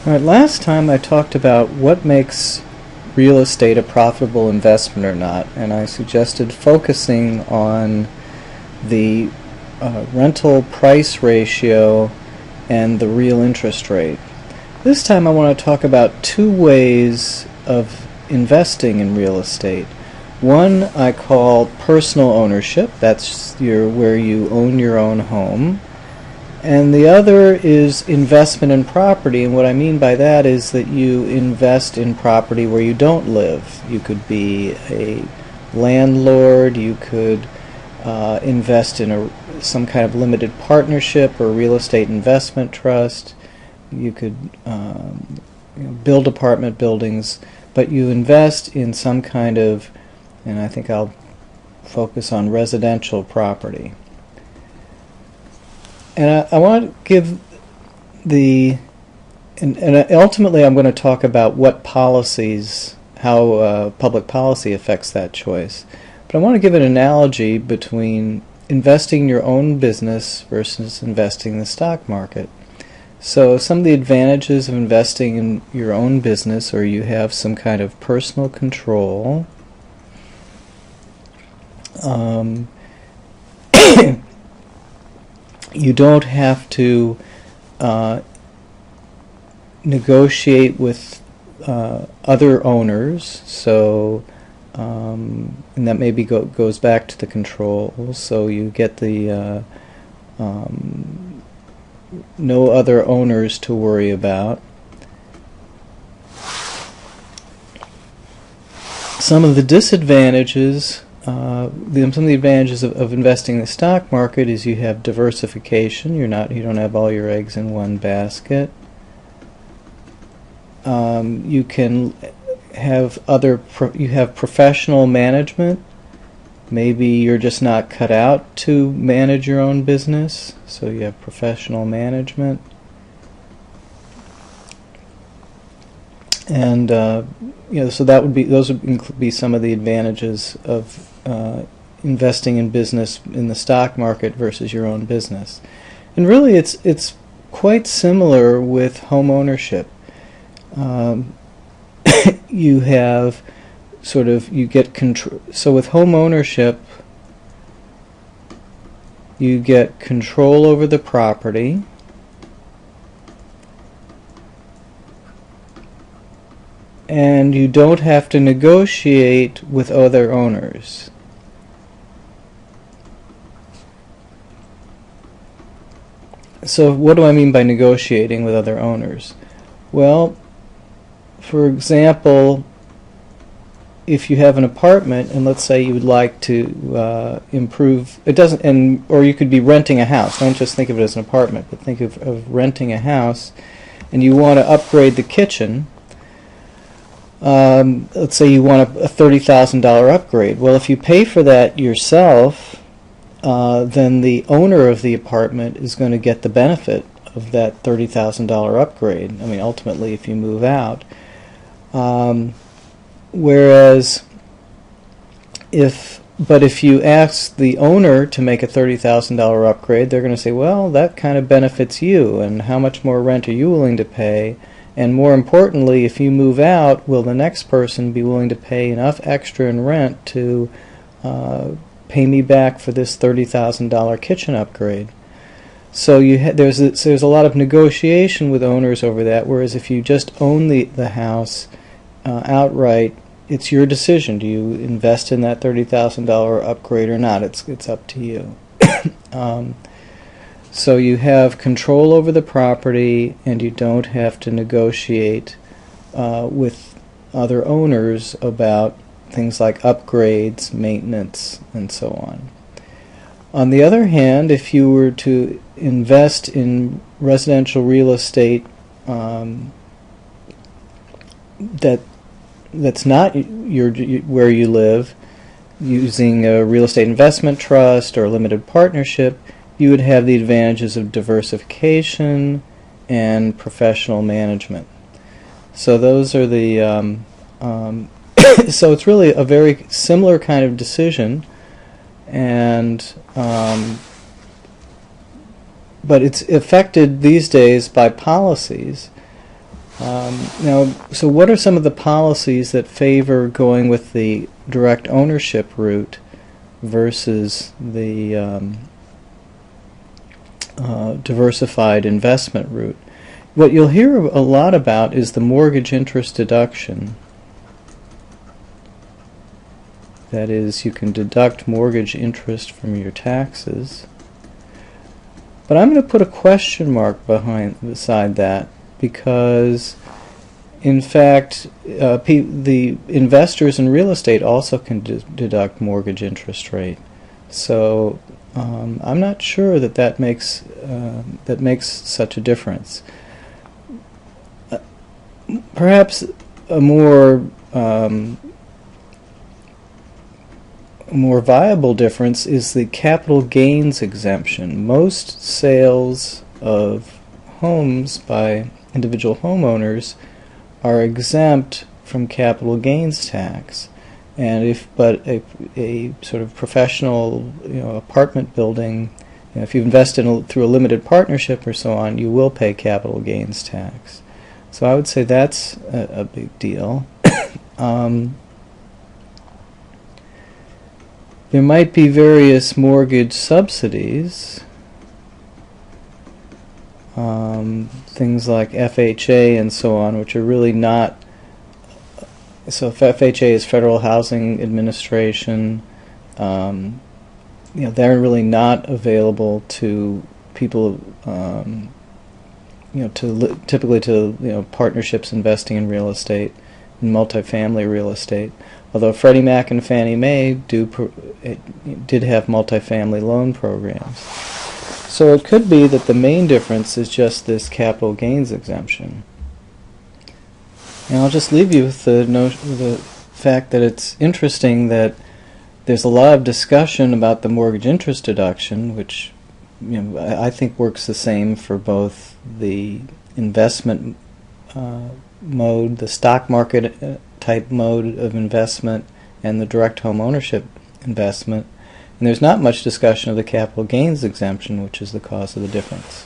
All right, last time I talked about what makes real estate a profitable investment or not, and I suggested focusing on the rental price ratio and the real interest rate. This time I want to talk about two ways of investing in real estate. One I call personal ownership, that's where you own your own home. And the other is investment in property, and what I mean by that is that you invest in property where you don't live. You could be a landlord, you could invest in some kind of limited partnership or real estate investment trust. You could build apartment buildings, but you invest in some kind of, and I think I'll focus on residential property. And I want to give and ultimately I'm going to talk about what policies, how public policy affects that choice. But I want to give an analogy between investing in your own business versus investing in the stock market. So some of the advantages of investing in your own business are you have some kind of personal control. You don't have to negotiate with other owners, so and that maybe goes back to the control. So you get the no other owners to worry about. Some of the disadvantages. Some of the advantages of investing in the stock market is you have diversification. You don't have all your eggs in one basket. You can have you have professional management. Maybe you're just not cut out to manage your own business, so you have professional management. And so those would be some of the advantages of investing in business in the stock market versus your own business. And really, it's quite similar with home ownership. You have you get control. So with home ownership, you get control over the property. And you don't have to negotiate with other owners. So what do I mean by negotiating with other owners? Well, for example, if you have an apartment and let's say you would like to improve, or you could be renting a house. Don't just think of it as an apartment, but think of renting a house, and you want to upgrade the kitchen. Let's say you want a $30,000 upgrade. Well, if you pay for that yourself, then the owner of the apartment is going to get the benefit of that $30,000 upgrade. I mean, ultimately, if you move out. Whereas, if you ask the owner to make a $30,000 upgrade, they're going to say, well, that kind of benefits you, and how much more rent are you willing to pay? And more importantly, if you move out, will the next person be willing to pay enough extra in rent to pay me back for this $30,000 kitchen upgrade? So there's a lot of negotiation with owners over that, whereas if you just own the house outright, it's your decision. Do you invest in that $30,000 upgrade or not? It's up to you. So you have control over the property, and you don't have to negotiate with other owners about things like upgrades, maintenance, and so on. On the other hand, if you were to invest in residential real estate that's not where you live, using a real estate investment trust or a limited partnership, you would have the advantages of diversification and professional management. So those are the so it's really a very similar kind of decision, and but it's affected these days by policies. Now, so what are some of the policies that favor going with the direct ownership route versus the diversified investment route? What you'll hear a lot about is the mortgage interest deduction. That is, you can deduct mortgage interest from your taxes. But I'm going to put a question mark beside that, because in fact the investors in real estate also can deduct mortgage interest rate. So I'm not sure that makes such a difference. Perhaps a more viable difference is the capital gains exemption. Most sales of homes by individual homeowners are exempt from capital gains tax, and but a sort of professional, apartment building, if you invest through a limited partnership or so on, you will pay capital gains tax. So I would say that's a big deal. There might be various mortgage subsidies, things like FHA and so on, which are really not. So if FHA is Federal Housing Administration, they're really not available to people, typically to partnerships investing in real estate, in multifamily real estate. Although Freddie Mac and Fannie Mae did have multifamily loan programs. So it could be that the main difference is just this capital gains exemption. And I'll just leave you with the fact that it's interesting that there's a lot of discussion about the mortgage interest deduction, which I think works the same for both the investment mode, the stock market type mode of investment, and the direct home ownership investment. And there's not much discussion of the capital gains exemption, which is the cause of the difference.